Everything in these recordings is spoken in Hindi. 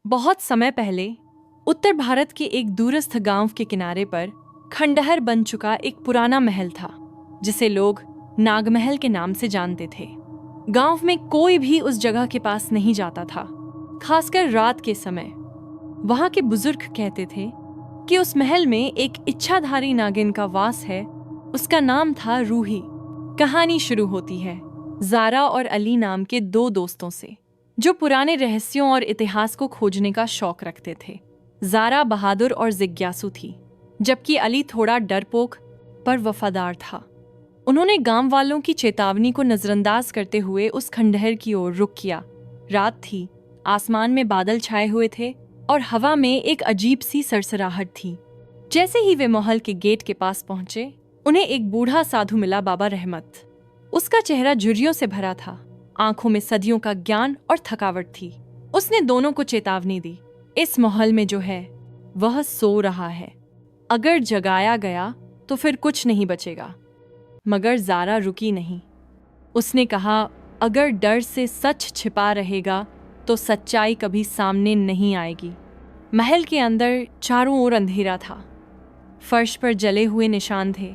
बहुत समय पहले उत्तर भारत के एक दूरस्थ गांव के किनारे पर खंडहर बन चुका एक पुराना महल था, जिसे लोग नागमहल के नाम से जानते थे। गांव में कोई भी उस जगह के पास नहीं जाता था, खासकर रात के समय। वहां के बुजुर्ग कहते थे कि उस महल में एक इच्छाधारी नागिन का वास है। उसका नाम था रूही। कहानी शुरू होती है ज़ारा और अली नाम के दो दोस्तों से, जो पुराने रहस्यों और इतिहास को खोजने का शौक रखते थे। ज़ारा बहादुर और जिज्ञासु थी, जबकि अली थोड़ा डरपोक पर वफादार था। उन्होंने गांव वालों की चेतावनी को नजरअंदाज करते हुए उस खंडहर की ओर रुख किया। रात थी, आसमान में बादल छाए हुए थे और हवा में एक अजीब सी सरसराहट थी। जैसे ही वे महल के गेट के पास पहुंचे, उन्हें एक बूढ़ा साधु मिला, बाबा रहमत। उसका चेहरा झुर्रियों से भरा था, आंखों में सदियों का ज्ञान और थकावट थी। उसने दोनों को चेतावनी दी, इस महल में जो है वह सो रहा है। अगर जगाया गया तो फिर कुछ नहीं बचेगा। मगर ज़ारा रुकी नहीं। उसने कहा, अगर डर से सच छिपा रहेगा तो सच्चाई कभी सामने नहीं आएगी। महल के अंदर चारों ओर अंधेरा था। फर्श पर जले हुए निशान थे,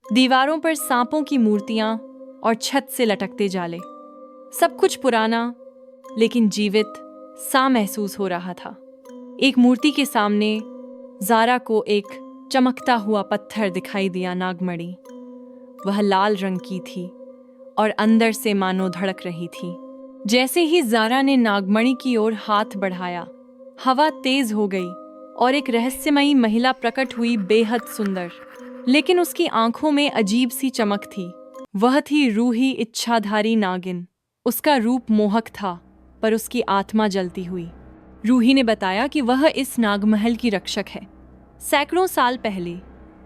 दीवारों पर सांपों की मूर्तियां और छत से लटकते जाले। सब कुछ पुराना लेकिन जीवित सा महसूस हो रहा था। एक मूर्ति के सामने ज़ारा को एक चमकता हुआ पत्थर दिखाई दिया, नागमणि। वह लाल रंग की थी और अंदर से मानो धड़क रही थी। जैसे ही ज़ारा ने नागमणि की ओर हाथ बढ़ाया, हवा तेज हो गई और एक रहस्यमयी महिला प्रकट हुई, बेहद सुंदर। लेकिन उसकी आंखों में अजीब सी चमक थी। वह थी रूही, इच्छाधारी नागिन। उसका रूप मोहक था, पर उसकी आत्मा जलती हुई। रूही ने बताया कि वह इस नागमहल की रक्षक है। सैकड़ों साल पहले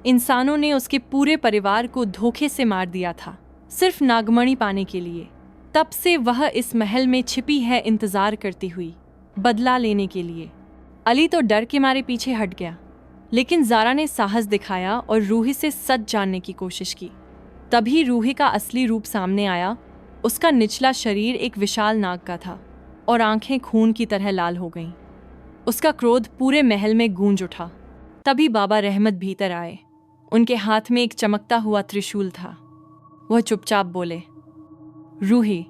इंसानों ने उसके पूरे परिवार को धोखे से मार दिया था, सिर्फ नागमणि पाने के लिए। तब से वह इस महल में छिपी है, इंतजार करती हुई, बदला लेने के लिए। अली तो डर के मारे पीछे हट गया, लेकिन ज़ारा ने साहस दिखाया और रूही से सच जानने की कोशिश की। तभी रूही का असली रूप सामने आया। उसका निचला शरीर एक विशाल नाग का था और आंखें खून की तरह लाल हो गईं। उसका क्रोध पूरे महल में गूंज उठा। तभी बाबा रहमत भीतर आए। उनके हाथ में एक चमकता हुआ त्रिशूल था। वह चुपचाप बोले, रूही,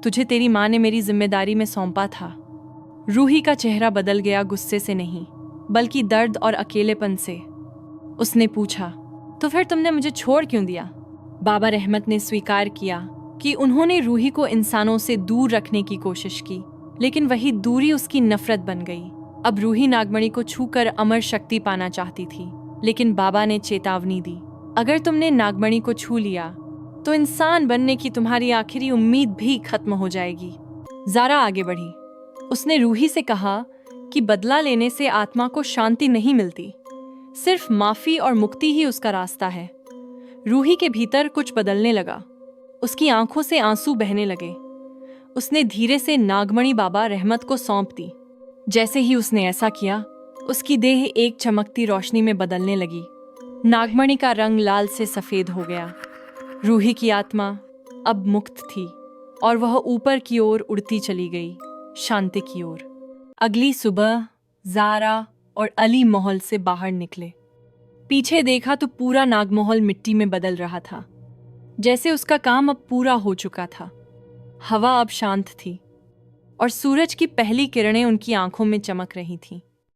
तुझे तेरी माँ ने मेरी जिम्मेदारी में सौंपा था। रूही का चेहरा बदल गया, गुस्से से नहीं बल्कि दर्द और अकेलेपन से। उसने पूछा, तो फिर तुमने मुझे छोड़ क्यों दिया? बाबा रहमत ने स्वीकार किया कि उन्होंने रूही को इंसानों से दूर रखने की कोशिश की, लेकिन वही दूरी उसकी नफरत बन गई। अब रूही नागमणि को छूकर अमर शक्ति पाना चाहती थी, लेकिन बाबा ने चेतावनी दी, अगर तुमने नागमणि को छू लिया तो इंसान बनने की तुम्हारी आखिरी उम्मीद भी खत्म हो जाएगी। ज़ारा आगे बढ़ी। उसने रूही से कहा कि बदला लेने से आत्मा को शांति नहीं मिलती, सिर्फ माफी और मुक्ति ही उसका रास्ता है। रूही के भीतर कुछ बदलने लगा। उसकी आंखों से आंसू बहने लगे। उसने धीरे से नागमणि बाबा रहमत को सौंप दी। जैसे ही उसने ऐसा किया, उसकी देह एक चमकती रोशनी में बदलने लगी। नागमणि का रंग लाल से सफेद हो गया। रूही की आत्मा अब मुक्त थी और वह ऊपर की ओर उड़ती चली गई, शांति की ओर। अगली सुबह ज़ारा और अली महल से बाहर निकले। पीछे देखा तो पूरा नागमहल मिट्टी में बदल रहा था, जैसे उसका काम अब पूरा हो चुका था। हवा अब शांत थी और सूरज की पहली किरणें उनकी आंखों में चमक रही थीं।